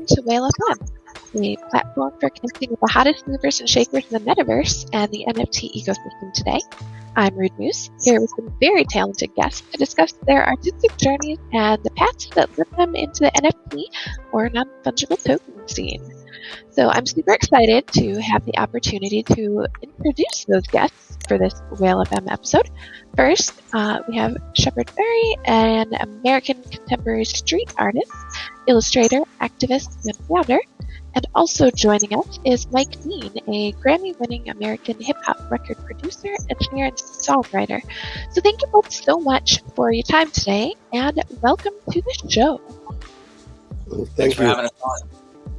welcome to Whale FM, a platform for connecting with the hottest movers and shakers in the metaverse and the NFT ecosystem today. I'm rudem00se, here with some very talented guests to discuss their artistic journeys and the paths that led them into the NFT or non-fungible token scene. So I'm super excited to have the opportunity to introduce those guests for this Whale FM episode. First, we have Shepard Fairey, an American contemporary street artist, illustrator, activist, and founder. And also joining us is Mike Dean, a Grammy-winning American hip-hop record producer, engineer, and songwriter. So thank you both so much for your time today, and welcome to the show. Well, thanks for having us on.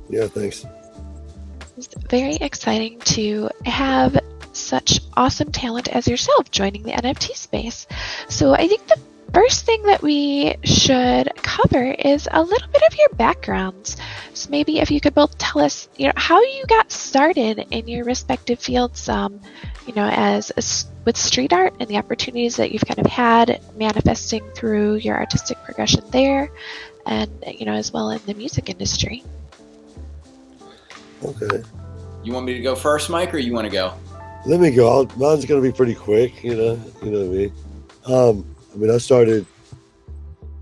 Yeah, thanks. It's very exciting to have such awesome talent as yourself joining the NFT space. So I think the first thing that we should cover is a little bit of your backgrounds. So maybe if you could both tell us, how you got started in your respective fields, with street art and the opportunities that you've kind of had manifesting through your artistic progression there, and as well in the music industry. Okay. You want me to go first, Mike, or you want to go? Let me go. Mine's going to be pretty quick, you know what I mean? I started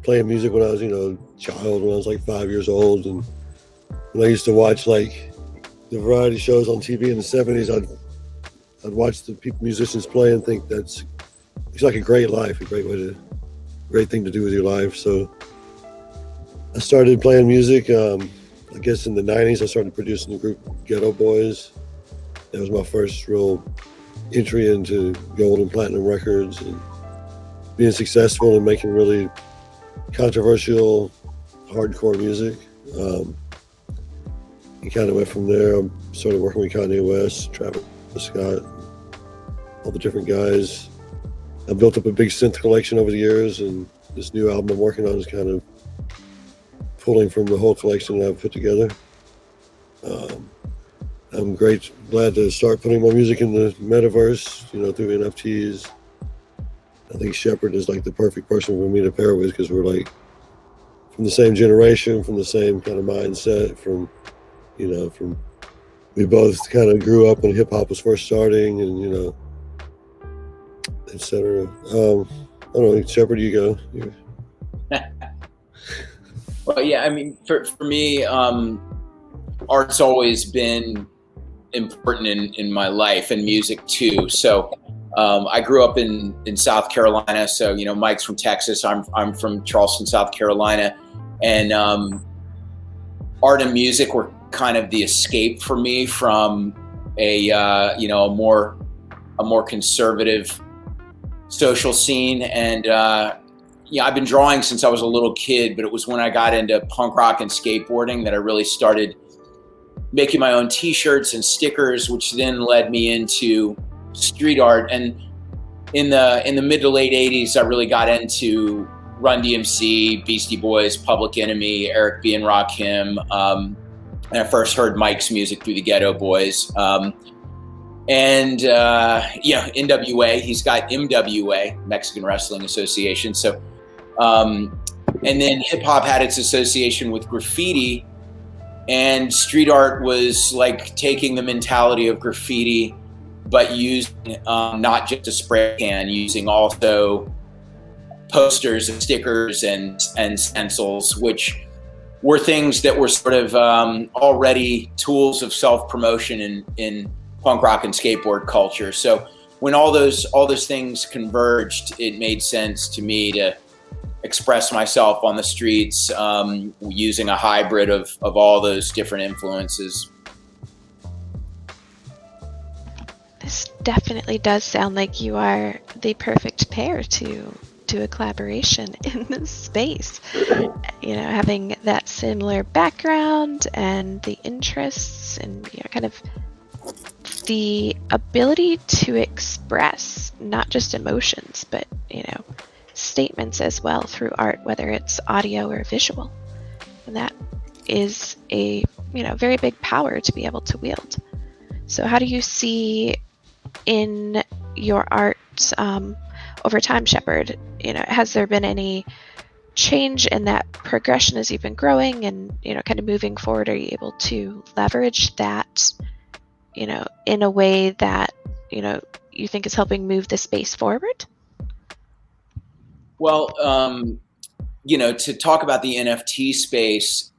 playing music when I was, a child, when I was like 5 years old. And when I used to watch like the variety shows on TV in the 70s, I'd watch the musicians play and think it's like a great life, great thing to do with your life. So I started playing music, I guess in the 90s. I started producing the group Ghetto Boys. That was my first real entry into gold and platinum records and being successful and making really controversial, hardcore music. And kind of went from there. I started working with Kanye West, Travis Scott, all the different guys. I built up a big synth collection over the years, and this new album I'm working on is kind of pulling from the whole collection that I've put together. I'm glad to start putting my music in the metaverse, through NFTs. I think Shepard is like the perfect person for me to pair with, because we're like from the same generation, from the same kind of mindset, we both kind of grew up when hip hop was first starting, and etc. I don't know, Shepard, you go. Well, yeah, I mean, for me, art's always been important in my life, and music too. So I grew up in South Carolina. So, Mike's from Texas. I'm from Charleston, South Carolina. And art and music were kind of the escape for me from a more conservative social scene. And I've been drawing since I was a little kid, but it was when I got into punk rock and skateboarding that I really started making my own t-shirts and stickers, which then led me into street art. And in the mid to late 80s, I really got into rudem00se, Beastie Boys, Public Enemy, Eric B. and Rakim. And I first heard Mike's music through the Ghetto Boys. NWA, he's got MWA, Mexican Wrestling Association. So, and then hip hop had its association with graffiti, and street art was like taking the mentality of graffiti, but using not just a spray can, using also posters and stickers and stencils, which were things that were sort of already tools of self-promotion in punk rock and skateboard culture. So when all those things converged, it made sense to me to express myself on the streets using a hybrid of all those different influences. This definitely does sound like you are the perfect pair to a collaboration in this space. Having that similar background and the interests and kind of the ability to express not just emotions, but statements as well through art, whether it's audio or visual. And that is a very big power to be able to wield. So how do you see in your art over time, Shepard, has there been any change in that progression as you've been growing and, kind of moving forward? Are you able to leverage that, in a way that, you think is helping move the space forward? Well, to talk about the NFT space,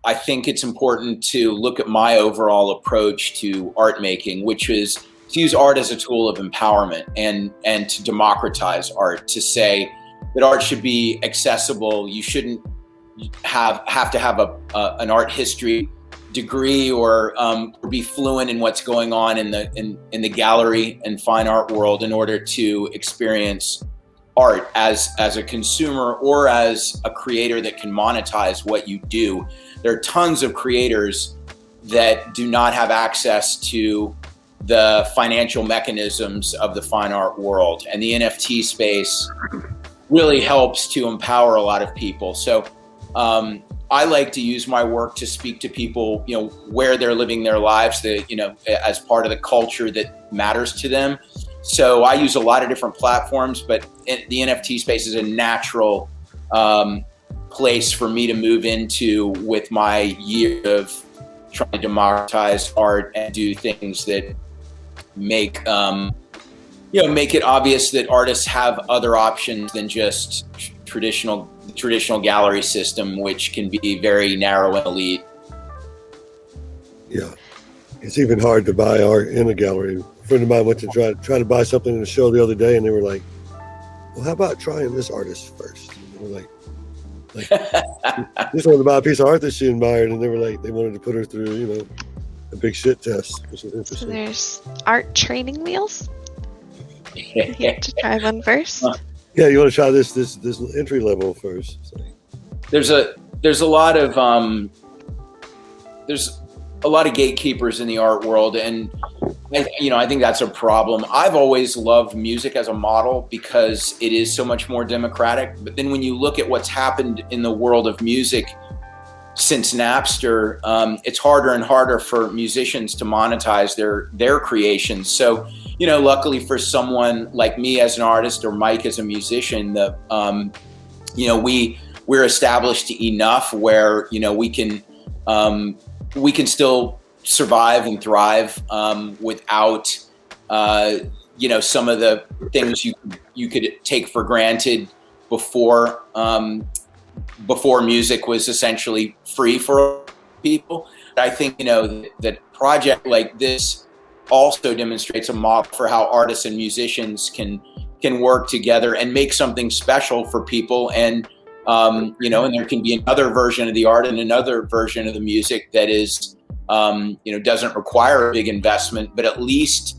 I think it's important to look at my overall approach to art making, which is to use art as a tool of empowerment and to democratize art, to say that art should be accessible. You shouldn't have to have an art history degree or be fluent in what's going on in the gallery and fine art world in order to experience art as a consumer or as a creator that can monetize what you do. There are tons of creators that do not have access to the financial mechanisms of the fine art world, and the NFT space really helps to empower a lot of people. So I like to use my work to speak to people, where they're living their lives, as part of the culture that matters to them. So I use a lot of different platforms, but the NFT space is a natural place for me to move into with my year of trying to democratize art and do things that make it obvious that artists have other options than just traditional gallery system, which can be very narrow and elite. Yeah, it's even hard to buy art in a gallery. A friend of mine went to try to buy something in a show the other day, and they were like, "Well, how about trying this artist first?" And we're like just wanted to buy a piece of art that she admired, and they were like, they wanted to put her through, a big shit test, which is interesting. So there's art training wheels. You have to try one first. Yeah, you want to try this entry level first. So. There's a lot of gatekeepers in the art world, and I think that's a problem. I've always loved music as a model because it is so much more democratic. But then when you look at what's happened in the world of music since Napster, it's harder and harder for musicians to monetize their creations. So, luckily for someone like me as an artist or Mike as a musician, we're established enough where we can still survive and thrive without some of the things you could take for granted before music was essentially free for people. I think that project like this also demonstrates a model for how artists and musicians can work together and make something special for people. And and there can be another version of the art and another version of the music that is doesn't require a big investment, but at least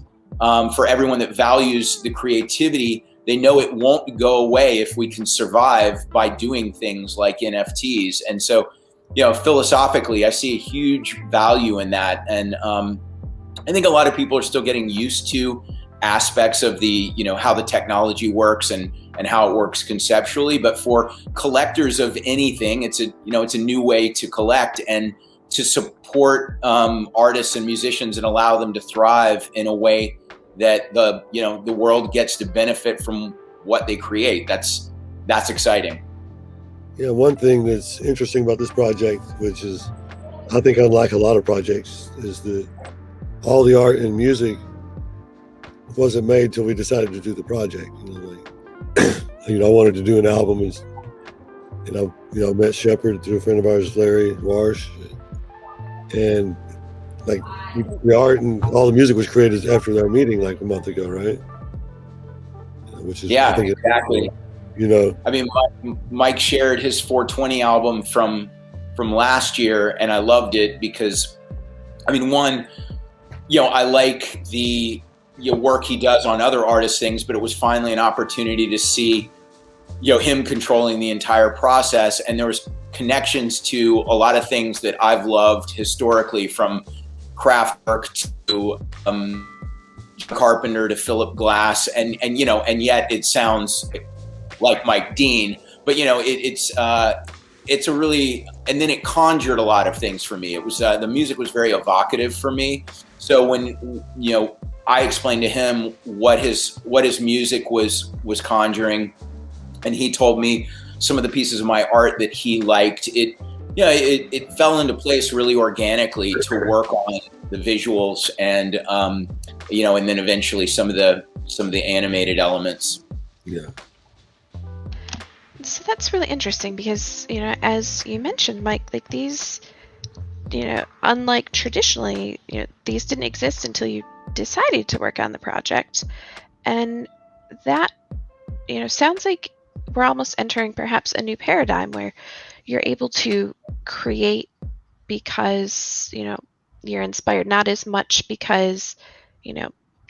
for everyone that values the creativity, they know it won't go away if we can survive by doing things like NFTs. And so, philosophically, I see a huge value in that. And I think a lot of people are still getting used to aspects of the, how the technology works and how it works conceptually. But for collectors of anything, it's a new way to collect and to support artists and musicians and allow them to thrive in a way that the world gets to benefit from what they create. That's exciting. Yeah, one thing that's interesting about this project, which is, I think, unlike a lot of projects, is that all the art and music wasn't made till we decided to do the project. I wanted to do an album, and I met Shepard through a friend of ours, Larry Warsh, and the art and all the music was created after our meeting like a month ago, right? Which is, yeah, I think exactly. I mean, Mike shared his 420 album from last year, and I loved it because, one, I like the work he does on other artists' things, but it was finally an opportunity to see, him controlling the entire process, and there was connections to a lot of things that I've loved historically, from craft work to Carpenter to Philip Glass, and yet it sounds like Mike Dean, but it's a really, and then it conjured a lot of things for me. It was the music was very evocative for me. So when I explained to him what his music was conjuring, and he told me some of the pieces of my art that he liked, it fell into place really organically to work on the visuals and and then eventually some of the animated elements. Yeah. So that's really interesting because, as you mentioned, Mike, like these, unlike traditionally, these didn't exist until you decided to work on the project. And that, sounds like we're almost entering perhaps a new paradigm where you're able to create because, you're inspired, not as much because,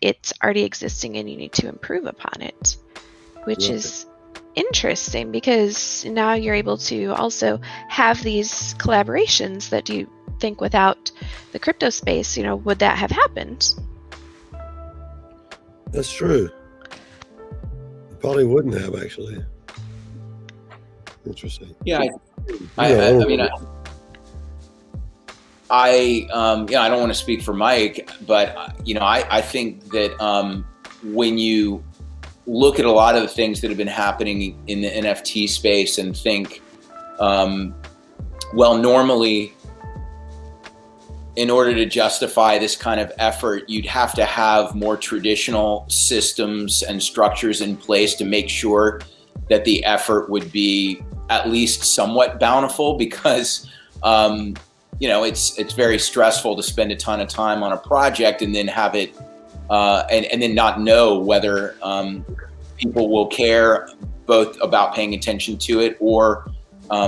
it's already existing and you need to improve upon it, which is interesting because now you're able to also have these collaborations that you think without the crypto space, would that have happened? That's true. It probably wouldn't have, actually. Interesting. Yeah, I don't want to speak for Mike, but I think that when you look at a lot of the things that have been happening in the NFT space and think, normally, in order to justify this kind of effort, you'd have to have more traditional systems and structures in place to make sure that the effort would be at least somewhat bountiful, because it's very stressful to spend a ton of time on a project and then have it and then not know whether people will care both about paying attention to it or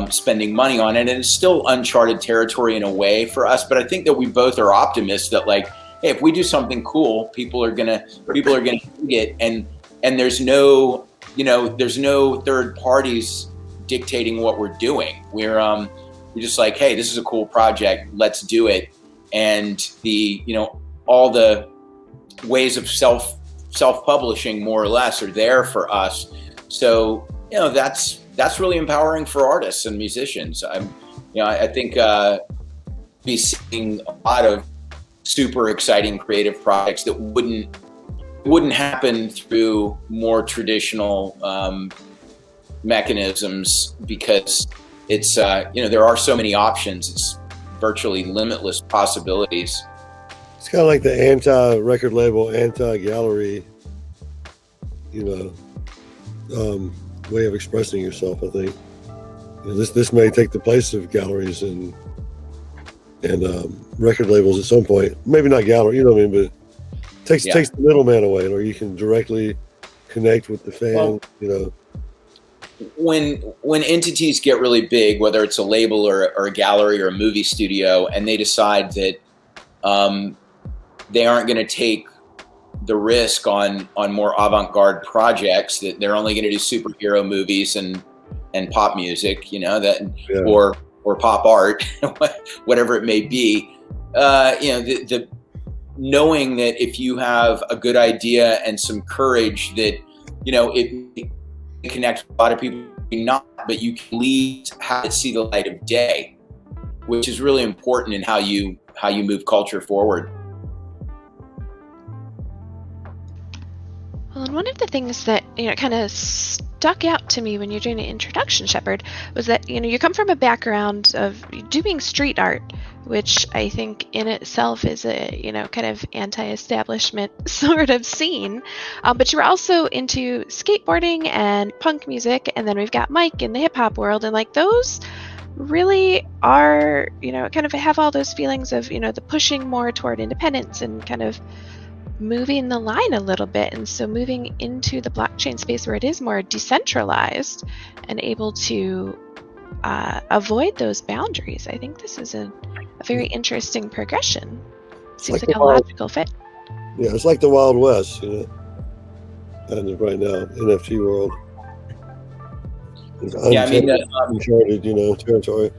spending money on it. And it's still uncharted territory in a way for us, but I think that we both are optimists that, like, hey, if we do something cool, people are gonna dig it, and there's no third parties dictating what we're doing. We're just like, hey, this is a cool project, let's do it. And all the ways of self-publishing more or less are there for us. So, that's really empowering for artists and musicians. I think be seeing a lot of super exciting creative projects that wouldn't happen through more traditional mechanisms, because it's there are so many options. It's virtually limitless possibilities. It's kind of like the anti-record label, anti-gallery, way of expressing yourself. I think this may take the place of galleries and record labels at some point. Maybe not gallery, but takes the middleman away, or you can directly connect with the fan. When entities get really big, whether it's a label or a gallery or a movie studio, and they decide that they aren't going to take the risk on more avant-garde projects, that they're only going to do superhero movies and pop music, or pop art, whatever it may be. The knowing that if you have a good idea and some courage, that it connects a lot of people, but you can have it see the light of day, which is really important in how you move culture forward. Well, and one of the things that kind of stuck out to me when you're doing an introduction, Shepard, was that you come from a background of doing street art, which I think in itself is a kind of anti-establishment sort of scene, but you were also into skateboarding and punk music, and then we've got Mike in the hip hop world, and like those really are kind of have all those feelings of the pushing more toward independence and kind of moving the line a little bit. And so moving into the blockchain space where it is more decentralized and able to avoid those boundaries, I think this is a very interesting progression. Seems like a logical fit. Yeah, it's like the Wild West, kind of right now, NFT world. Uncharted, territory.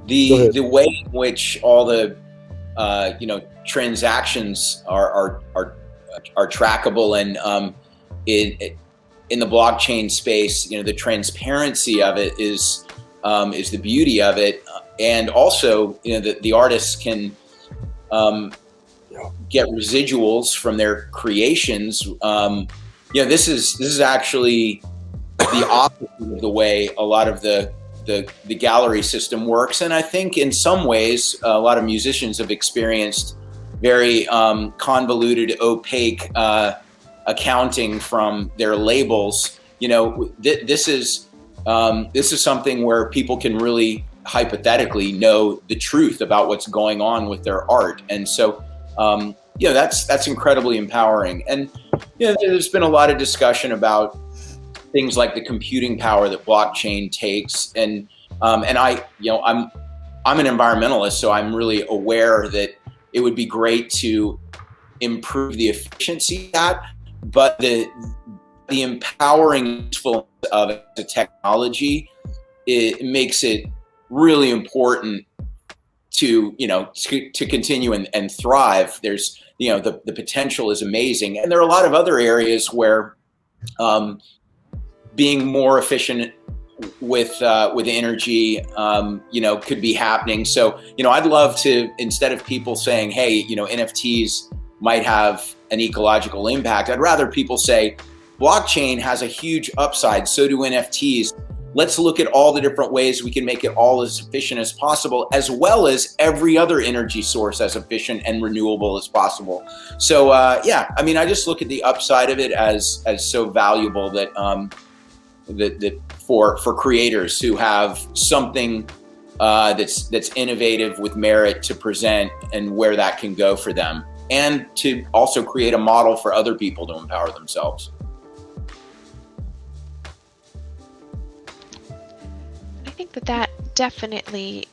The way in which all the transactions are trackable, and in the blockchain space, the transparency of it is the beauty of it, and also the artists can get residuals from their creations. This is actually the opposite of the way a lot of the gallery system works. And I think in some ways, a lot of musicians have experienced very convoluted, opaque accounting from their labels. You know, this is something where people can really hypothetically know the truth about what's going on with their art. And so, you know, that's incredibly empowering. And, you know, there's been a lot of discussion about things like the computing power that blockchain takes. And I, you know, I'm an environmentalist, so I'm really aware that it would be great to improve the efficiency of that, but the empowering usefulness of the technology, it makes it really important to, you know, to continue and thrive. There's, you know, the potential is amazing. And there are a lot of other areas where being more efficient with energy, you know, could be happening. So, you know, I'd love to, instead of people saying, hey, you know, NFTs might have an ecological impact, I'd rather people say blockchain has a huge upside, so do NFTs. Let's look at all the different ways we can make it all as efficient as possible, as well as every other energy source as efficient and renewable as possible. So yeah, I mean, I just look at the upside of it as so valuable that that for creators who have something that's innovative with merit to present, and where that can go for them, and to also create a model for other people to empower themselves. I think that definitely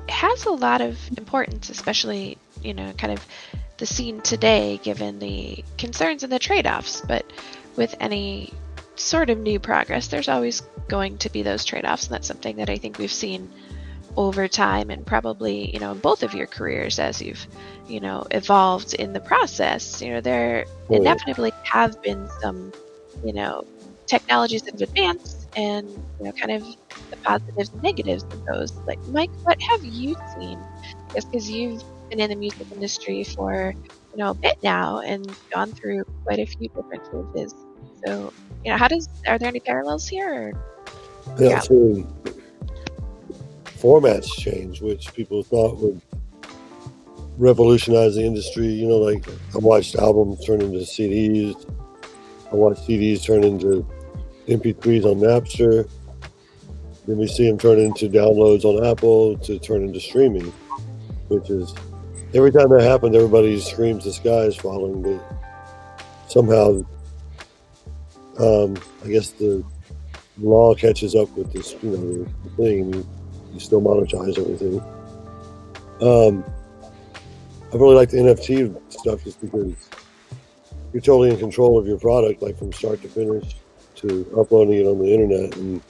has a lot of importance, especially, you know, kind of the scene today, given the concerns and the trade-offs. But with any sort of new progress, there's always going to be those trade-offs, and that's something that I think we've seen over time, and probably, you know, in both of your careers as you've, you know, evolved in the process. You know, there inevitably have been some, you know, technologies that have advanced, and, you know, kind of the positives and negatives of those. Like, Mike, what have you seen? Just because you've been in the music industry for, you know, a bit now and gone through quite a few different phases. So, you know, are there any parallels here? Or? Yeah, so formats change, which people thought would revolutionize the industry. You know, like, I watched albums turn into CDs. I watched CDs turn into MP3s on Napster. Then we see them turn into downloads on Apple, to turn into streaming, which is, every time that happens, everybody screams the sky is falling. But somehow, I guess the law catches up with this, you know, the thing. You still monetize everything. I really like the NFT stuff, just because you're totally in control of your product, like from start to finish, to uploading it on the internet, and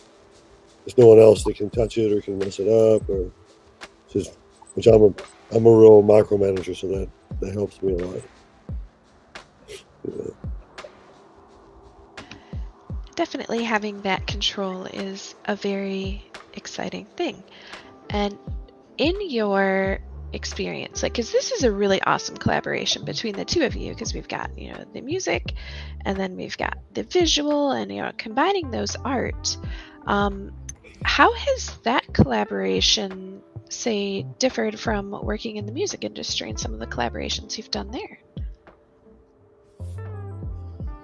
there's no one else that can touch it or can mess it up, or just, which I'm a real micromanager, so that helps me a lot. Yeah. Definitely having that control is a very exciting thing. And in your experience, like, because this is a really awesome collaboration between the two of you, because we've got, you know, the music, and then we've got the visual, and, you know, combining those art. How has that collaboration, say, differed from working in the music industry and some of the collaborations you've done there?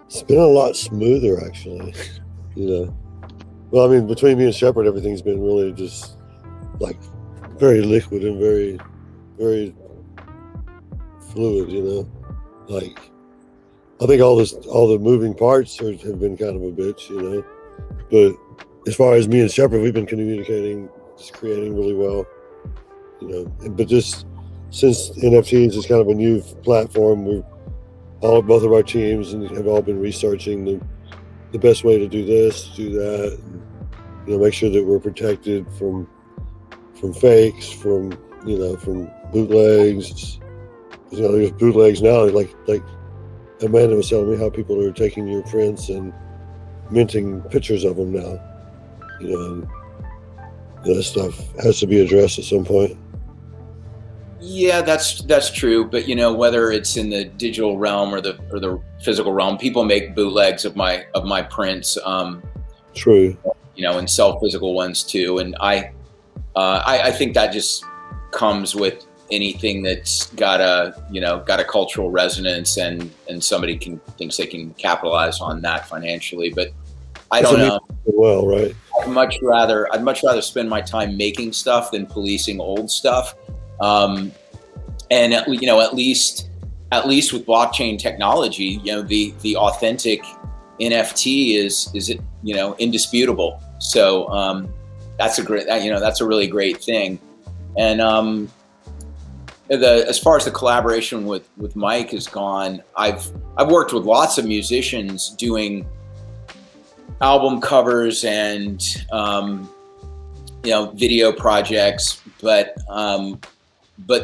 It's been a lot smoother, actually. You know, well, I mean, between me and Shepard, everything's been really just like very liquid and very, very fluid. You know, like, I think all the moving parts have been kind of a bitch. You know, but as far as me and Shepard, we've been communicating, just creating really well. You know, but just since NFTs is kind of a new platform, both of our teams have all been researching the best way to do this, do that, and, you know, make sure that we're protected from fakes, from bootlegs. You know, there's bootlegs now. Like Amanda was telling me how people are taking your prints and minting pictures of them now. You know, and that stuff has to be addressed at some point. Yeah, that's true. But, you know, whether it's in the digital realm or the physical realm, people make bootlegs of my prints. True. And sell physical ones too. And I think that just comes with anything that's got a cultural resonance, and somebody thinks they can capitalize on that financially. But I don't know. Well, right. I'd much rather spend my time making stuff than policing old stuff. And at least with blockchain technology, the authentic NFT is indisputable. So that's a really great thing. And as far as the collaboration with Mike has gone, I've worked with lots of musicians doing album covers and video projects, but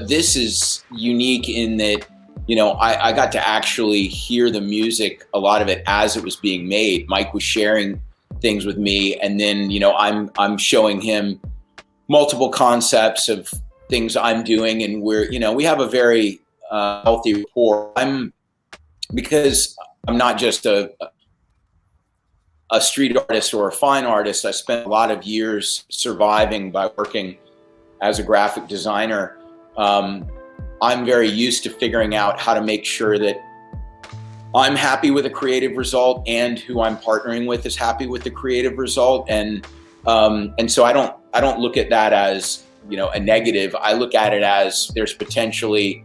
this is unique in that I got to actually hear the music, a lot of it as it was being made. Mike was sharing things with me, and then I'm showing him multiple concepts of things I'm doing, and we have a very healthy rapport. Because I'm not just a street artist or a fine artist. I spent a lot of years surviving by working as a graphic designer. I'm very used to figuring out how to make sure that I'm happy with a creative result and who I'm partnering with is happy with the creative result. And so I don't look at that as, a negative. I look at it as there's potentially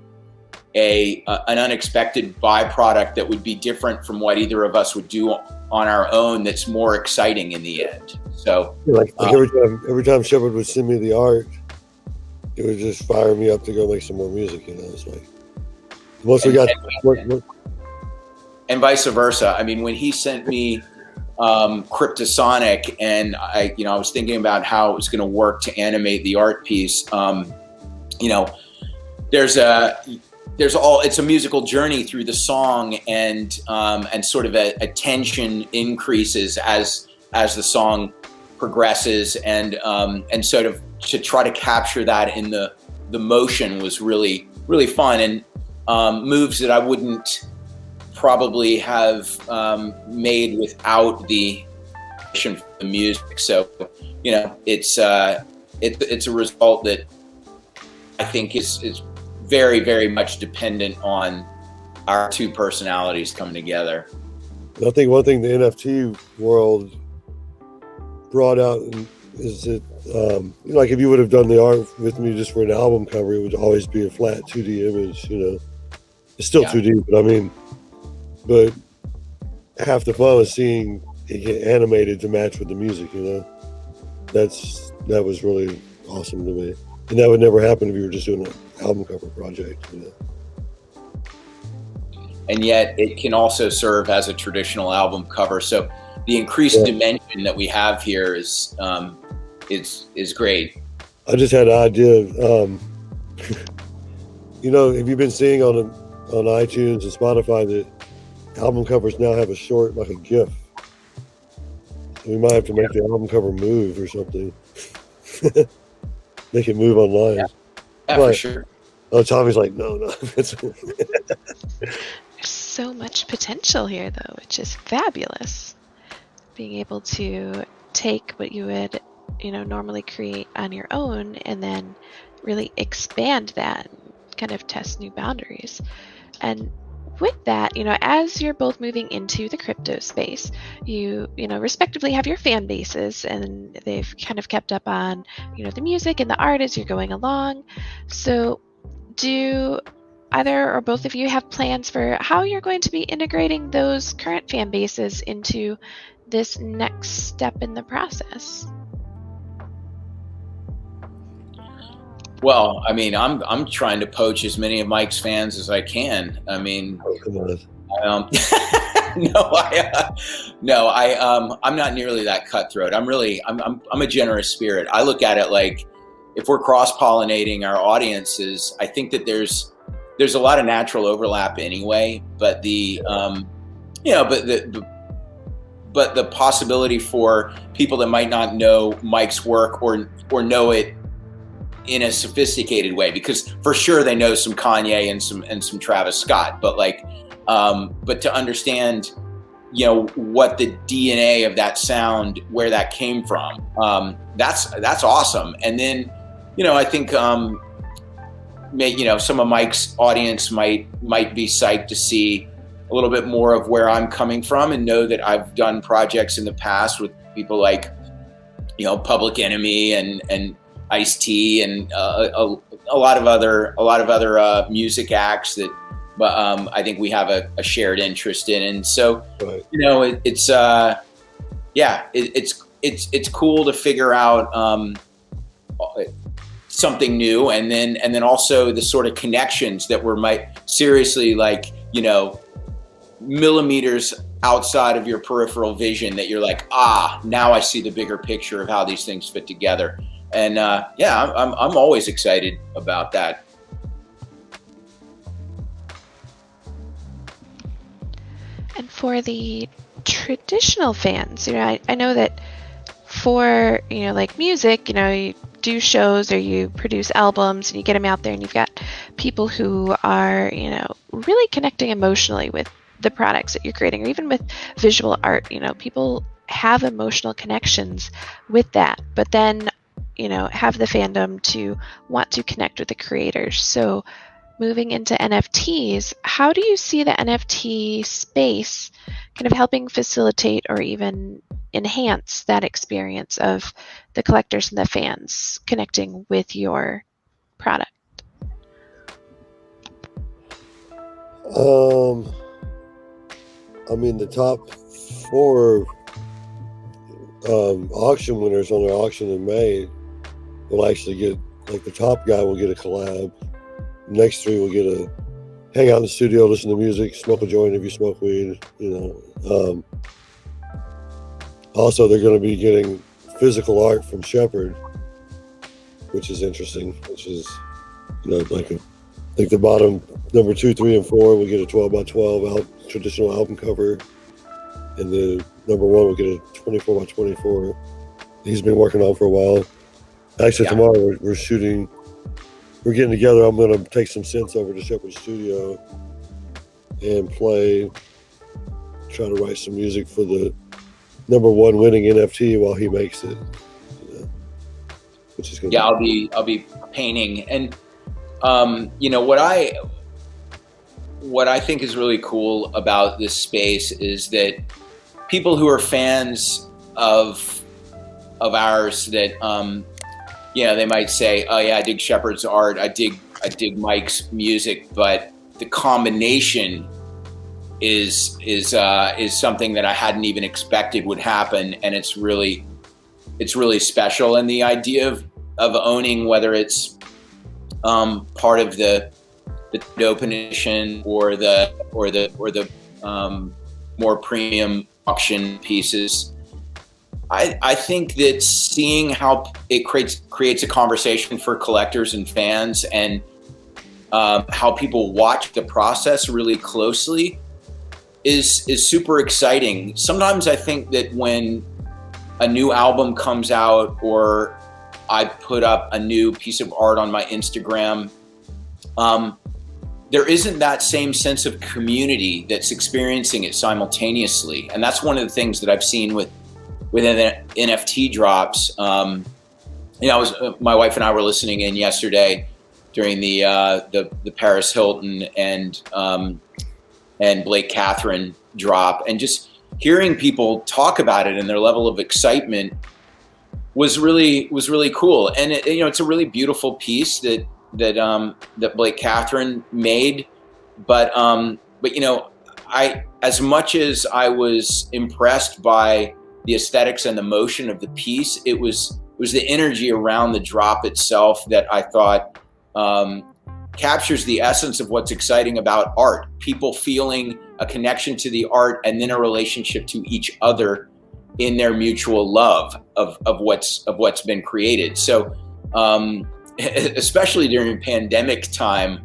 an unexpected byproduct that would be different from what either of us would do on our own, that's more exciting in the end. So like every time Shepard would send me the art, it would just fire me up to go make some more music. It's like once we got and vice versa. I mean, when he sent me Cryptosonic, and I was thinking about how it was going to work to animate the art piece. It's a musical journey through the song, and sort of a tension increases as the song progresses, and sort of to try to capture that in the motion was really, really fun, and moves that I wouldn't probably have made without the music. So it's a result that I think is very, very much dependent on our two personalities coming together. I think one thing the NFT world brought out is that, like if you would have done the art with me just for an album cover, it would always be a flat 2D image, It's still 2D, but half the fun was seeing it get animated to match with the music, That was really awesome to me. And that would never happen if you were just doing an album cover project, And yet it can also serve as a traditional album cover. So the increased dimension that we have here is great. I just had an idea. Have you been seeing on iTunes and Spotify that album covers now have a short, like a GIF? So we might have to make the album cover move or something. Make it move online. Yeah, for sure. Oh, Tommy's like, no. There's so much potential here, though, which is fabulous. Being able to take what you would, normally create on your own, and then really expand that, and kind of test new boundaries. And with that, as you're both moving into the crypto space, you respectively have your fan bases, and they've kind of kept up on, the music and the art as you're going along. So do either or both of you have plans for how you're going to be integrating those current fan bases into this next step in the process? Well, I mean, I'm trying to poach as many of Mike's fans as I can. I mean, I'm not nearly that cutthroat. I'm a generous spirit. I look at it like, if we're cross-pollinating our audiences, I think that there's a lot of natural overlap anyway. But the possibility for people that might not know Mike's work or know it in a sophisticated way, because for sure they know some Kanye and some Travis Scott, but to understand, what the DNA of that sound, where that came from. That's awesome. And then, I think, some of Mike's audience might be psyched to see a little bit more of where I'm coming from, and know that I've done projects in the past with people like, Public Enemy and Ice-T and a lot of other music acts that I think we have a shared interest in. And so, right. It's cool to figure out something new, and then also the sort of connections that were seriously, like, millimeters outside of your peripheral vision, that you're like, now I see the bigger picture of how these things fit together. And I'm always excited about that. And for the traditional fans, I know that for, like music, you do shows or you produce albums and you get them out there, and you've got people who are, really connecting emotionally with the products that you're creating, or even with visual art. People have emotional connections with that, but then, have the fandom to want to connect with the creators. So moving into NFTs, how do you see the NFT space kind of helping facilitate or even enhance that experience of the collectors and the fans connecting with your product? The top 4 auction winners on their auction in May will actually get, like, the top guy will get a collab. The next 3 will get a hang out in the studio, listen to music, smoke a joint if you smoke weed. Also, they're going to be getting physical art from Shepard, which is interesting. Which is, I think the bottom number 2, 3, and 4 will get a 12 by 12 traditional album cover, and the number 1 will get a 24 by 24. He's been working on for a while. Actually, tomorrow we're shooting. We're getting together. I'm going to take some synths over to Shepard's studio and try to write some music for the number 1 winning NFT while he makes it. Which is going to I'll be painting. And what I think is really cool about this space is that people who are fans of ours, that they might say, oh yeah, I dig Shepard's art, I dig Mike's music, but the combination is something that I hadn't even expected would happen, and it's really special. And the idea of owning, whether it's part of the open edition or the more premium auction pieces, I think that seeing how it creates a conversation for collectors and fans, and how people watch the process really closely is super exciting. Sometimes I think that when a new album comes out, or I put up a new piece of art on my Instagram, there isn't that same sense of community that's experiencing it simultaneously. And that's one of the things that I've seen with NFT drops. My wife and I were listening in yesterday during the Paris Hilton and Blake Catherine drop, and just hearing people talk about it and their level of excitement was really cool. And it's a really beautiful piece that Blake Catherine made, but as much as I was impressed by the aesthetics and the motion of the piece, it was the energy around the drop itself that I thought captures the essence of what's exciting about art. People feeling a connection to the art, and then a relationship to each other in their mutual love of what's been created. So especially during pandemic time,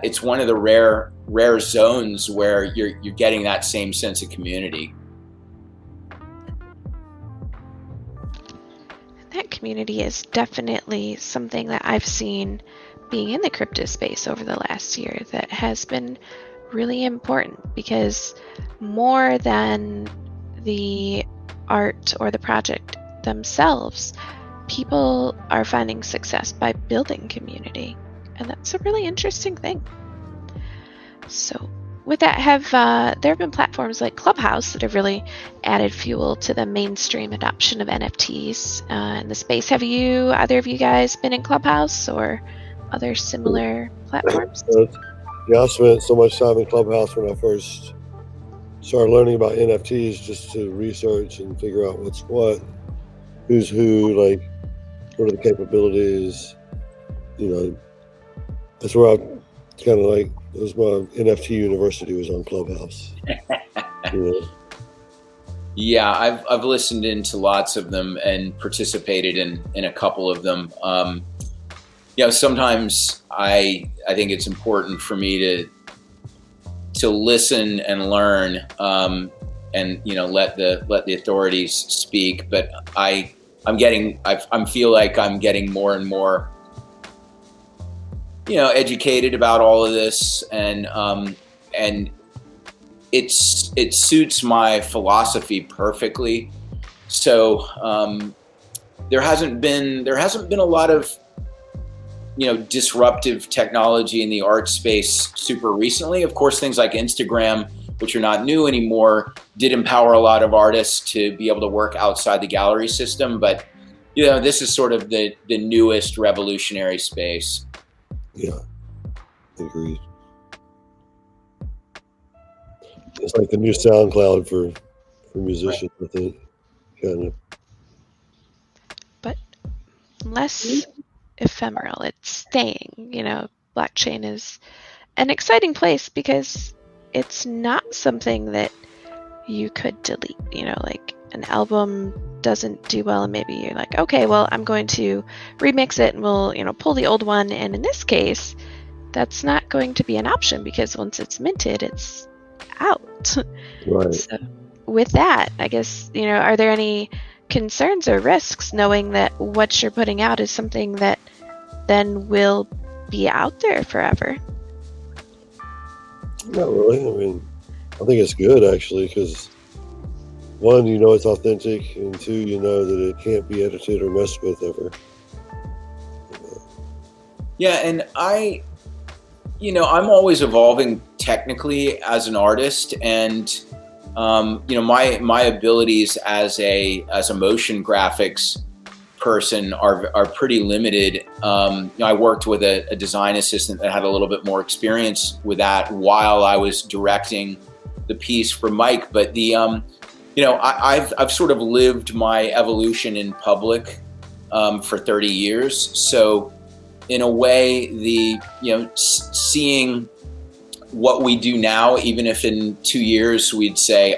it's one of the rare zones where you're getting that same sense of community. That community is definitely something that I've seen being in the crypto space over the last year that has been really important, because more than the art or the project themselves, people are finding success by building community, and that's a really interesting thing. So with that, there have been platforms like Clubhouse that have really added fuel to the mainstream adoption of NFTs in the space. Have either of you guys been in Clubhouse or other similar platforms? Yeah, I spent so much time in Clubhouse when I first started learning about NFTs, just to research and figure out what's what, who's who, like what are the capabilities. That's where I kind of like, it was my NFT university was on Clubhouse. Yeah, I've listened into lots of them and participated in a couple of them. Sometimes I think it's important for me to listen and learn, and let the authorities speak. But I feel like I'm getting more and more educated about all of this, and it suits my philosophy perfectly. So there hasn't been a lot of disruptive technology in the art space super recently. Of course, things like Instagram, which are not new anymore, did empower a lot of artists to be able to work outside the gallery system. But this is sort of the newest revolutionary space. Yeah, agreed. It's like the new SoundCloud for musicians, right. I think, kind of. But less ephemeral. It's staying. Blockchain is an exciting place because it's not something that you could delete. Like an album doesn't do well, and maybe you're like, okay, well, I'm going to remix it, and we'll pull the old one. And in this case, that's not going to be an option, because once it's minted, it's out. Right. So with that, I guess, are there any concerns or risks knowing that what you're putting out is something that then will be out there forever? Not really. I mean, I think it's good, actually, because one, it's authentic, and two, that it can't be edited or messed with ever. Yeah, and I'm always evolving technically as an artist, and my abilities as a motion graphics person are pretty limited. I worked with a design assistant that had a little bit more experience with that while I was directing the piece for Mike. But I've sort of lived my evolution in public for 30 years. So in a way, seeing what we do now, even if in 2 years we'd say,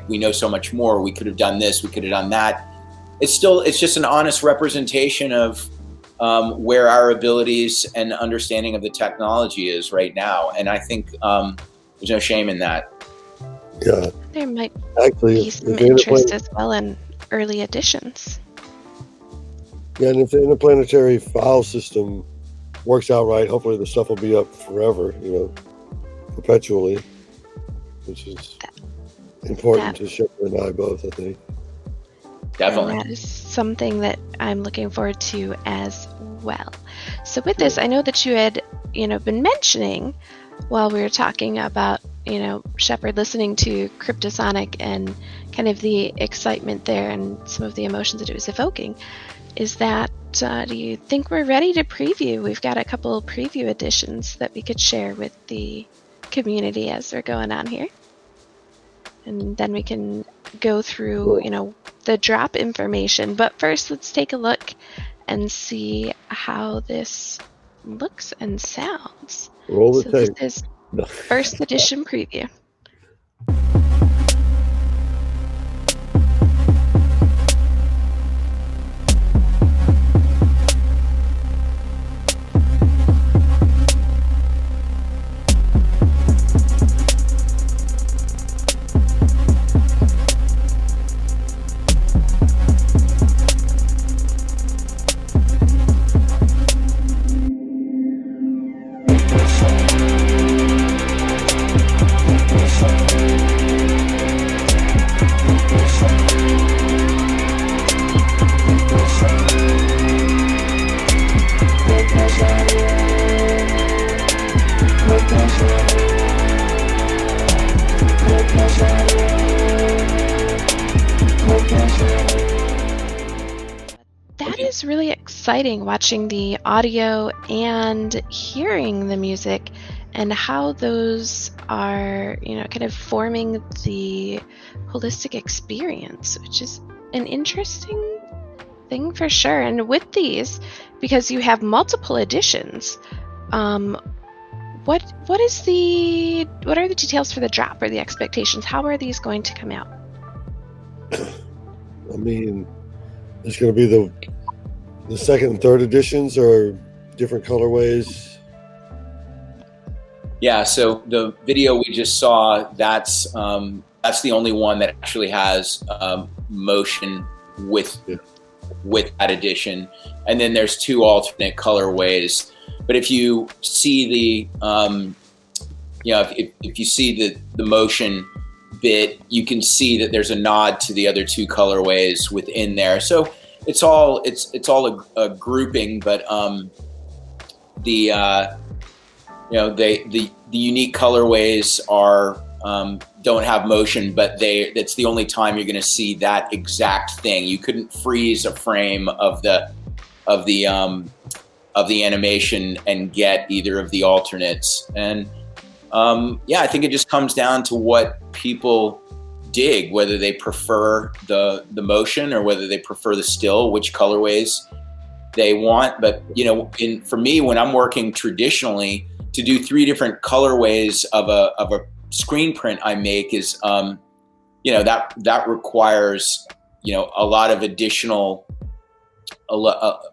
we know so much more, we could have done this, we could have done that. It's just an honest representation of where our abilities and understanding of the technology is right now. And I think there's no shame in that. Yeah. There might actually be some interest as well in early editions. Yeah, and if the interplanetary file system works out right, hopefully the stuff will be up forever, perpetually, which is important to Shepard and I both, I think. Definitely. And that is something that I'm looking forward to as well. So with this, I know that you had, been mentioning while we were talking about, Shepard listening to Cryptosonic and kind of the excitement there and some of the emotions that it was evoking. Is that, do you think we're ready to preview? We've got a couple preview editions that we could share with the community as they're going on here. And then we can go through, the drop information. But first, let's take a look and see how this looks and sounds. Roll the tape. This is first edition preview. is really exciting watching the audio and hearing the music and how those are, kind of forming the holistic experience, which is an interesting thing for sure. And with these, because you have multiple editions, what are the details for the drop or the expectations? How are these going to come out? I mean, it's going to be the second and third editions are different colorways. Yeah, so the video we just saw, that's the only one that actually has motion with that edition, and then there's 2 alternate colorways. But if you see if you see the motion bit, you can see that there's a nod to the other 2 colorways within there. So it's all a grouping, but the unique colorways are don't have motion, but that's the only time you're going to see that exact thing. You couldn't freeze a frame of the animation and get either of the alternates. And I think it just comes down to what people dig, whether they prefer the motion or whether they prefer the still, which colorways they want. But for me, when I'm working traditionally, to do 3 different colorways of a screen print I make is that requires a lot of additional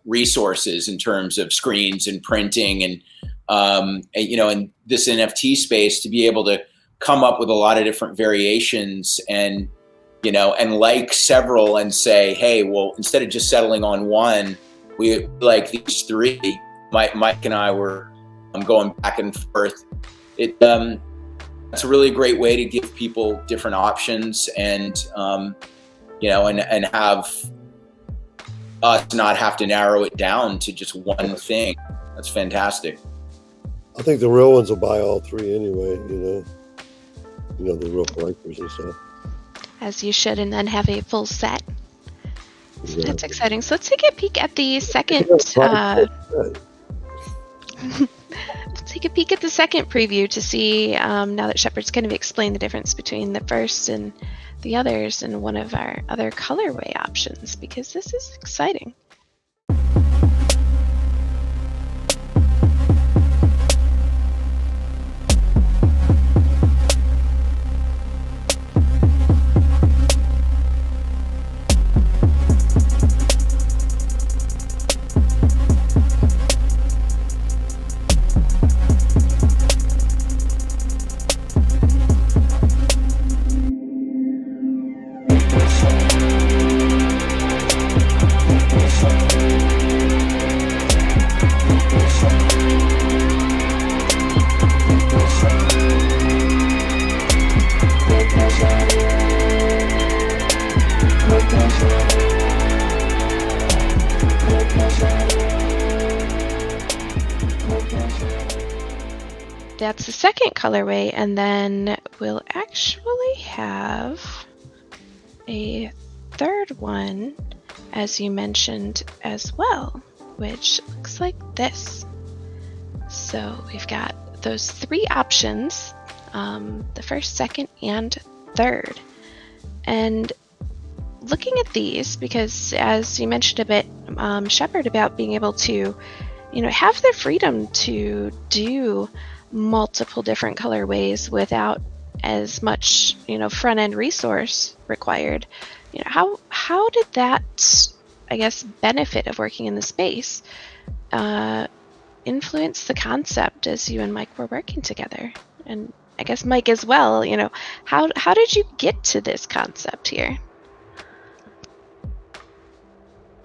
resources in terms of screens and printing and in this NFT space, to be able to come up with a lot of different variations and like several and say, hey, well, instead of just settling on one, we like these 3. Mike and I were going back and forth. It's a really great way to give people different options and and have us not have to narrow it down to just one thing. That's fantastic. I think the real ones will buy all 3 anyway, the real collectors and stuff. As you should, and then have a full set. So that's exciting. So let's take a peek at the second. Let's take a peek at the second preview to see, now that Shepard's kind of explained the difference between the first and the others and one of our other colorway options, because this is exciting. That's the second colorway, and then we'll actually have a third one, as you mentioned as well, which looks like this. So we've got those 3 options, the first, second, and third. And looking at these, because as you mentioned a bit, Shepard, about being able to, have the freedom to do multiple different colorways without as much, front-end resource required. How did that, I guess, benefit of working in the space influence the concept as you and Mike were working together? And I guess Mike as well, how did you get to this concept here?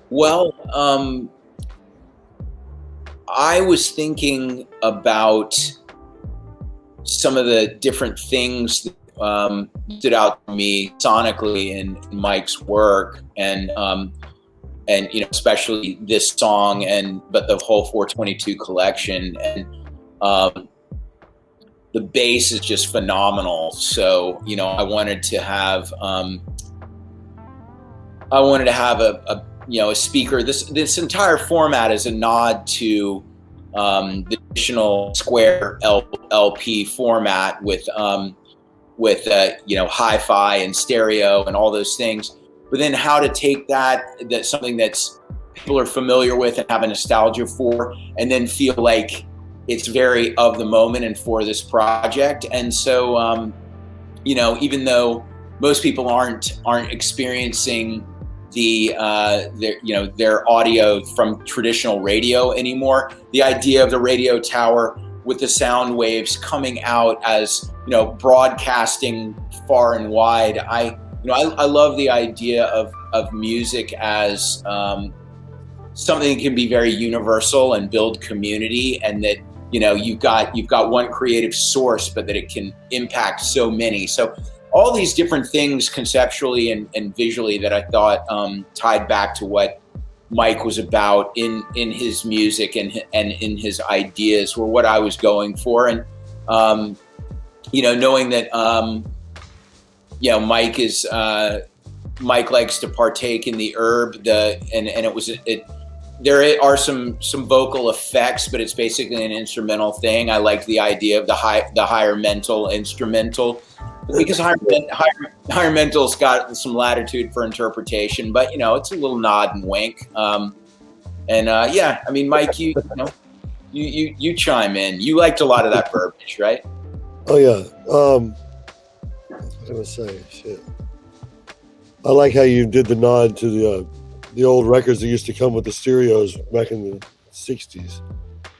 Well, I was thinking about some of the different things that stood out to me sonically in Mike's work, and especially this song, but the whole 422 collection, and the bass is just phenomenal. So I wanted to have a a speaker. This entire format is a nod to the traditional square LP format with hi-fi and stereo and all those things. But then how to take that's something that's people are familiar with and have a nostalgia for, and then feel like it's very of the moment and for this project. And so, even though most people aren't experiencing their audio from traditional radio anymore, the idea of the radio tower with the sound waves coming out as broadcasting far and wide. I love the idea of music as something that can be very universal and build community, and that you've got one creative source, but that it can impact so many. So all these different things conceptually and visually that I thought tied back to what Mike was about in his music and in his ideas were what I was going for. And knowing that Mike likes to partake in the herb, there are some vocal effects, but it's basically an instrumental thing. I liked the idea of the higher mental instrumental, because higher mental's got some latitude for interpretation, but it's a little nod and wink. Mike, you chime in. You liked a lot of that verbiage, right? Oh yeah. What was I gonna say? Shit. I like how you did the nod to the old records that used to come with the stereos back in the '60s.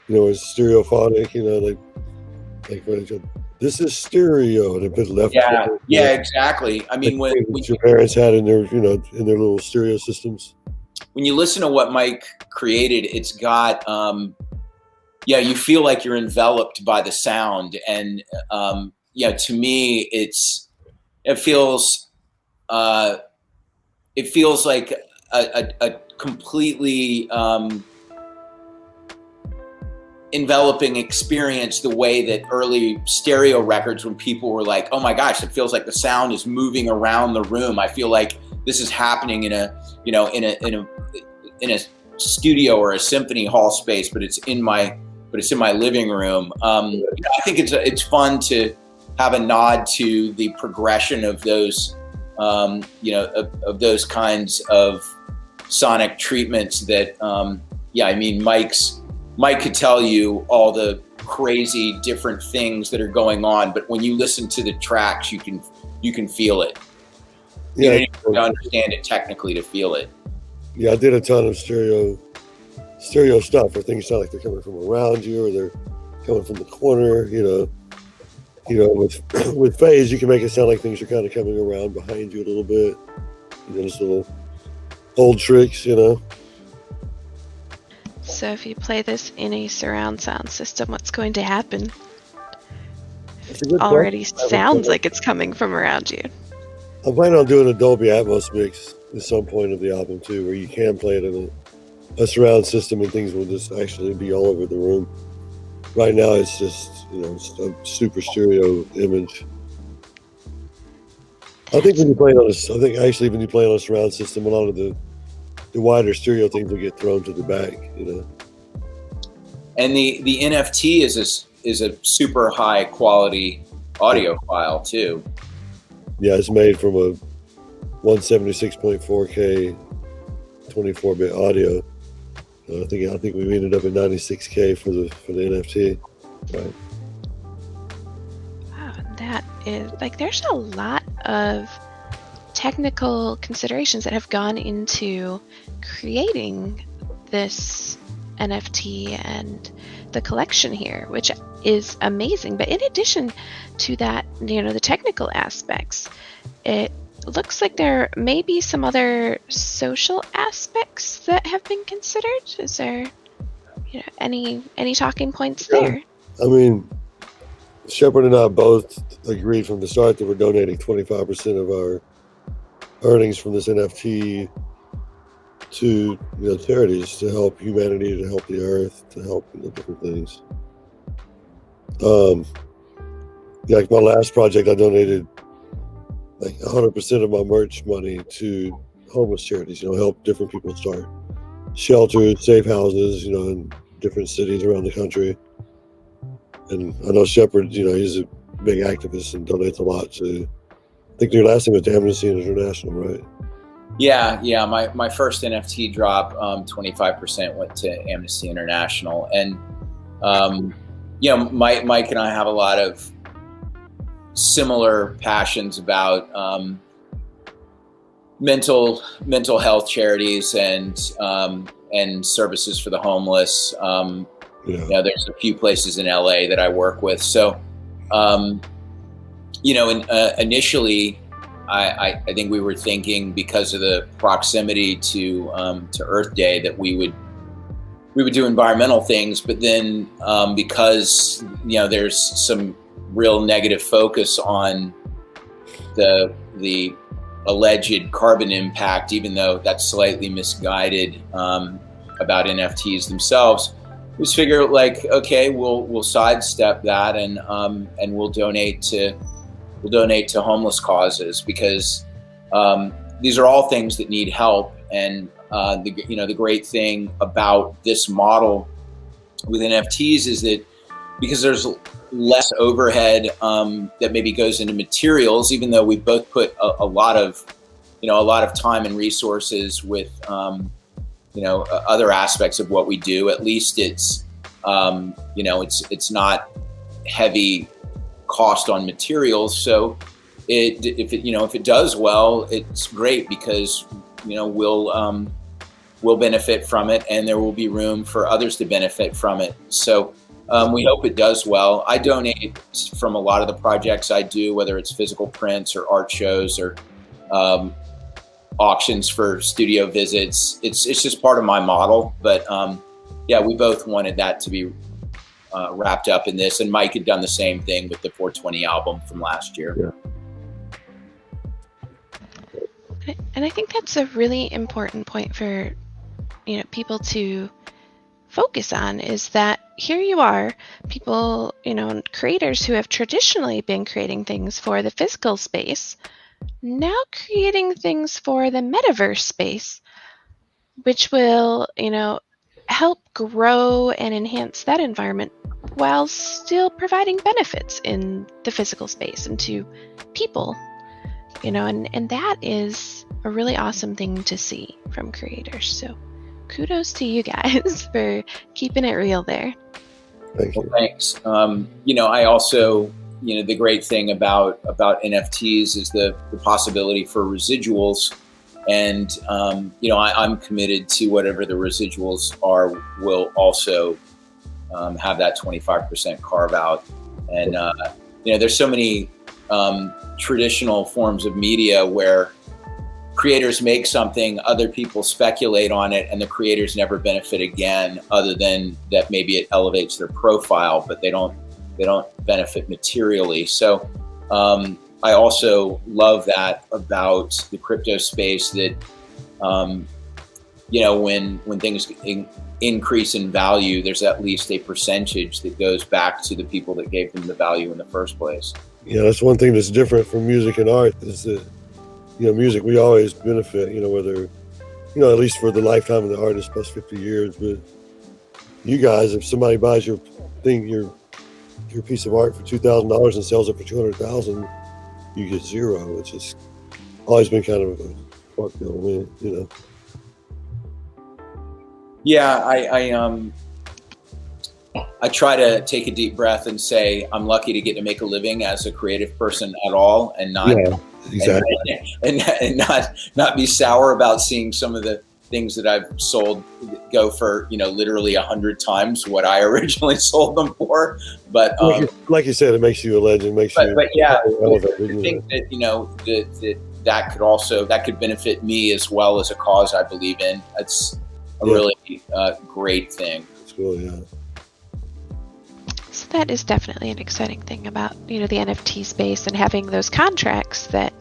It's stereophonic. Like this is stereo, and a bit left. Yeah, exactly. I mean, when your parents had in their in their little stereo systems. When you listen to what Mike created, it's got you feel like you're enveloped by the sound, and to me, it feels like a completely enveloping experience, the way that early stereo records, when people were like, oh my gosh, it feels like the sound is moving around the room. I feel like this is happening in a studio or a symphony hall space, but it's in my living room. I think it's fun to have a nod to the progression of those of those kinds of sonic treatments that Mike could tell you all the crazy different things that are going on, but when you listen to the tracks, you can feel it. You don't even understand it technically to feel it. Yeah, I did a ton of stereo stuff where things sound like they're coming from around you, or they're coming from the corner. With phase, you can make it sound like things are kind of coming around behind you a little bit. Just little old tricks, So if you play this in a surround sound system, what's going to happen? It already sounds like it's coming from around you. I'm planning on doing a Dolby Atmos mix at some point of the album too, where you can play it in a surround system and things will just actually be all over the room. Right now it's just, it's a super stereo image. I think when you play on a surround system, a lot of the wider stereo things will get thrown to the back, And the NFT is a super high quality audio file too. Yeah, it's made from a 176.4K 24-bit audio. I think we ended up at 96K for the NFT. Right. Wow, that is there's a lot of technical considerations that have gone into creating this NFT and the collection here, which is amazing. But in addition to that, the technical aspects, it looks like there may be some other social aspects that have been considered. Is there any talking points there? I mean, Shepard and I both agreed from the start that we're donating 25% of our earnings from this NFT to charities, to help humanity, to help the earth, to help different things. Like my last project, I donated 100% of my merch money to homeless charities, help different people start shelters, safe houses, in different cities around the country. And I know Shepard, he's a big activist and donates a lot to, I think your last thing was to Amnesty International, right? Yeah. My first NFT drop, 25% went to Amnesty International. And, Mike and I have a lot of similar passions about mental health charities and services for the homeless. There's a few places in LA that I work with. So, initially, I think we were thinking, because of the proximity to Earth Day, that we would do environmental things. But then, because there's some real negative focus on the alleged carbon impact, even though that's slightly misguided about NFTs themselves, we just figure okay, we'll sidestep that and we'll donate to homeless causes, because these are all things that need help. And the great thing about this model with NFTs is that, because there's less overhead that maybe goes into materials, even though we both put a lot of time and resources with other aspects of what we do. At least it's it's not heavy cost on materials. So if it does well, it's great, because we'll benefit from it, and there will be room for others to benefit from it. So we hope it does well. I donate from a lot of the projects I do, whether it's physical prints or art shows or auctions for studio visits. It's just part of my model. But we both wanted that to be wrapped up in this. And Mike had done the same thing with the 420 album from last year. Yeah. And I think that's a really important point for people to focus on, is that here you are, people, creators who have traditionally been creating things for the physical space, now creating things for the metaverse space, which will, help grow and enhance that environment while still providing benefits in the physical space and to people, and that is a really awesome thing to see from creators. So kudos to you guys for keeping it real there. Thank you. Well, thanks. I also, the great thing about NFTs is the possibility for residuals. And, I'm committed to whatever the residuals are, will also have that 25% carve out. And, there's so many traditional forms of media where creators make something, other people speculate on it, and the creators never benefit again, other than that maybe it elevates their profile, but they don't benefit materially. So I also love that about the crypto space, that when things increase in value, there's at least a percentage that goes back to the people that gave them the value in the first place. Yeah, that's one thing that's different from music and art, is that music, we always benefit, whether, at least for the lifetime of the artist plus 50 years. But you guys, if somebody buys your thing, your piece of art for $2,000 and sells it for $200,000, you get zero, which has always been kind of a fuck deal to me, Yeah, I try to take a deep breath and say, I'm lucky to get to make a living as a creative person at all, and not exactly. and not be sour about seeing some of the things that I've sold go for literally 100 times what I originally sold them for. But like you said, it makes you a legend. But yeah, I think that that could benefit me as well as a cause I believe in. That's a really great thing. That's cool, yeah. So that is definitely an exciting thing about the NFT space, and having those contracts that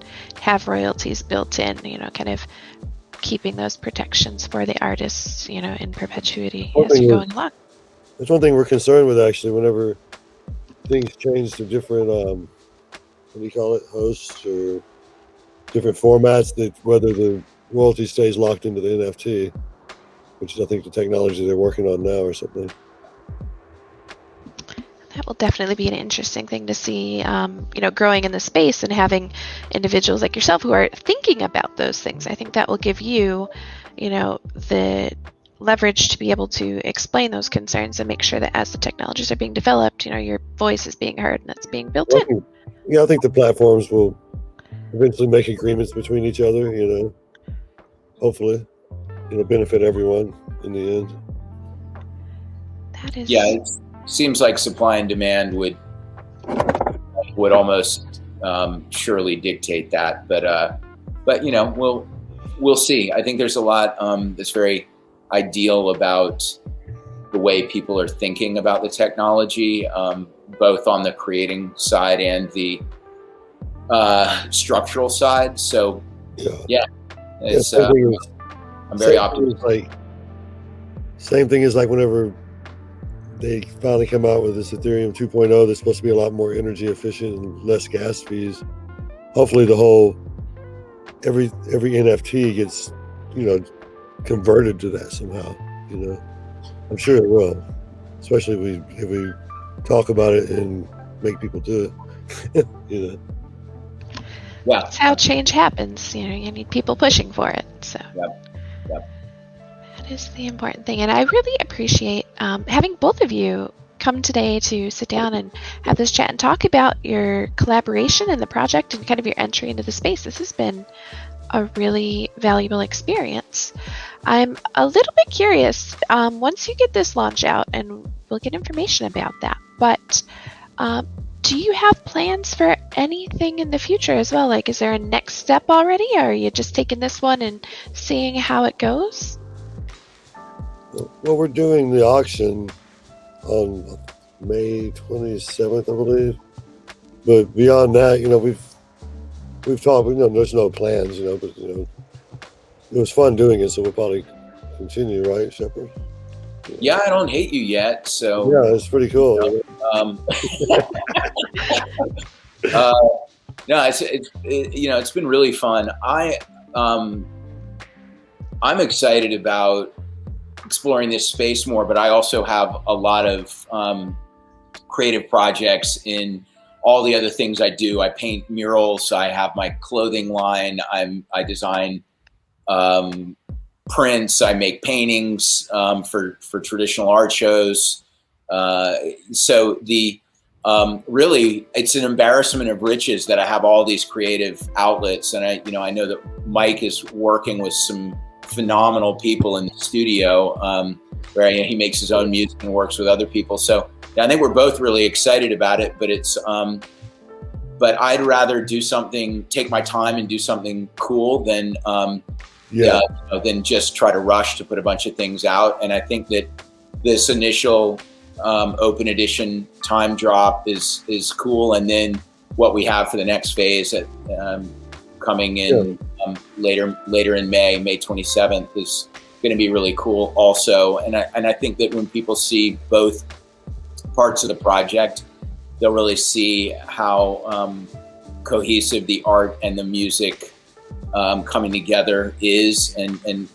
have royalties built in, kind of keeping those protections for the artists, in perpetuity as you're going along. That's one thing we're concerned with, actually, whenever things change to different, hosts or different formats, that whether the royalty stays locked into the NFT, which is I think the technology they're working on now or something. That will definitely be an interesting thing to see, growing in the space and having individuals like yourself who are thinking about those things. I think that will give you, the leverage to be able to explain those concerns and make sure that as the technologies are being developed, your voice is being heard and it's being built in. Yeah, I think the platforms will eventually make agreements between each other, hopefully, benefit everyone in the end. That is... Yeah, it seems like supply and demand would almost surely dictate that, but we'll see. I think there's a lot that's very ideal about the way people are thinking about the technology, both on the creating side and the structural side. So it's, I'm very optimistic. Same thing is like whenever they finally come out with this Ethereum 2.0 that's supposed to be a lot more energy efficient and less gas fees. Hopefully the whole every NFT gets converted to that somehow. I'm sure it will, especially if we talk about it and make people do it. Yeah, that's how change happens. You need people pushing for it. So Yep. That is the important thing, and I really appreciate having both of you come today to sit down and have this chat and talk about your collaboration in the project and kind of your entry into the space. This has been a really valuable experience. I'm a little bit curious, once you get this launch out, and we'll get information about that, but do you have plans for anything in the future as well? Like, is there a next step already, or are you just taking this one and seeing how it goes? Well, we're doing the auction on May 27th, I believe. But beyond that, we've talked. There's no plans, but it was fun doing it, so we'll probably continue, right, Shepard? Yeah, I don't hate you yet, so yeah, it's pretty cool. No, it's been really fun. I'm excited about exploring this space more, but I also have a lot of creative projects in all the other things I do. I paint murals. I have my clothing line. I design prints. I make paintings for traditional art shows. So really, it's an embarrassment of riches that I have all these creative outlets, and I know that Mike is working with some phenomenal people in the studio where he makes his own music and works with other people. So I think we're both really excited about it, but but I'd rather take my time and do something cool than just try to rush to put a bunch of things out. And I think that this initial open edition time drop is cool, and then what we have for the next phase coming in later in May 27th is going to be really cool also. And I think that when people see both parts of the project, they'll really see how cohesive the art and the music coming together is, and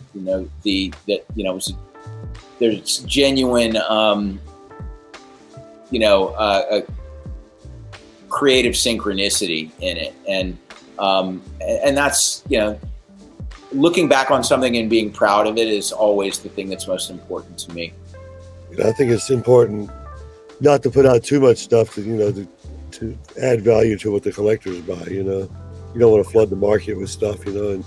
there's genuine creative synchronicity in it, and that's looking back on something and being proud of it is always the thing that's most important to me. I think it's important not to put out too much stuff to add value to what the collectors buy. You don't want to flood the market with stuff. And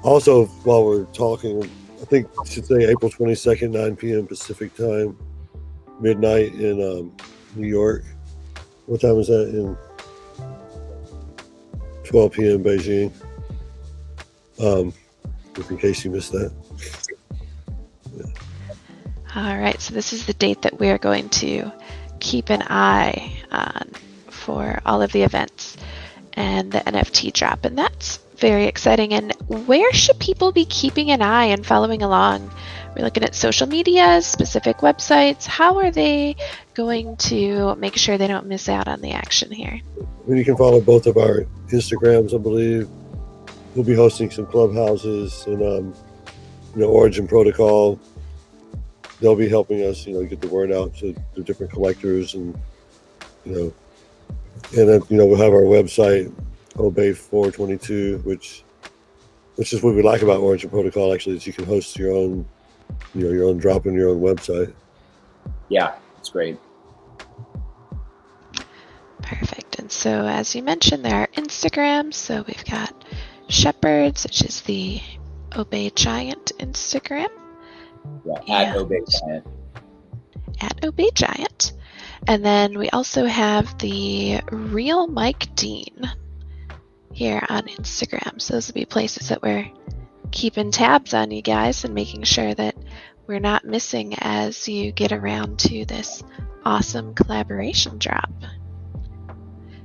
also, while we're talking, I think I should say April 22nd, 9 p.m. Pacific time, midnight in New York. What time is that in 12 p.m. Beijing? Just in case you missed that. Yeah. All right, so this is the date that we're going to keep an eye on for all of the events and the NFT drop, and that's very exciting. And where should people be keeping an eye and following along? We're looking at social media, specific websites. How are they going to make sure they don't miss out on the action here? You can follow both of our Instagrams, I believe. we'll be hosting some clubhouses and Origin Protocol. They'll be helping us, get the word out to the different collectors, and and then we'll have our website, Obey 422, which is what we like about Origin Protocol, actually, is you can host your own, your own drop in your own website. Yeah, it's great. Perfect. And so, as you mentioned, there are Instagrams. So we've got Shepard's, which is the Obey Giant Instagram. Yeah, at Obey Giant. At Obey Giant. And then we also have the Real Mike Dean here on Instagram. So those will be places that we're keeping tabs on you guys and making sure that we're not missing as you get around to this awesome collaboration drop.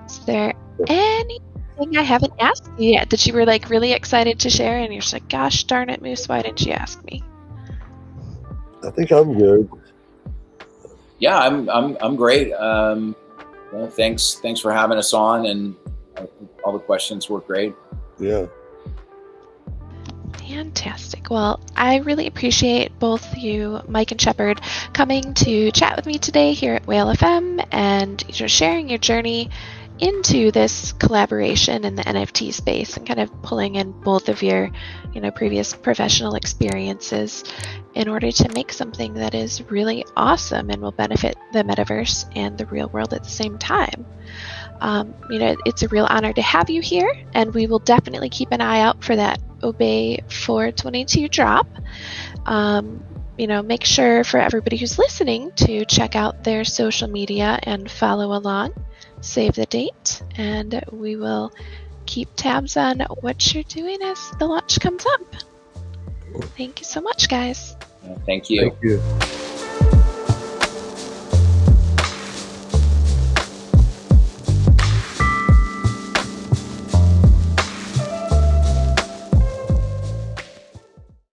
Is there anything I haven't asked you yet that you were like really excited to share and you're just like, gosh darn it, Moose, why didn't you ask me? I think I'm good. Yeah, I'm great. Thanks for having us on, and all the questions were great. Yeah. Fantastic. Well, I really appreciate both you, Mike and Shepard, coming to chat with me today here at Whale FM and sharing your journey into this collaboration in the NFT space and kind of pulling in both of your, previous professional experiences in order to make something that is really awesome and will benefit the metaverse and the real world at the same time. It's a real honor to have you here, and we will definitely keep an eye out for that Obey 422 drop. Make sure for everybody who's listening to check out their social media and follow along. Save the date, and we will keep tabs on what you're doing as the launch comes up. Thank you so much, guys. Thank you. Thank you.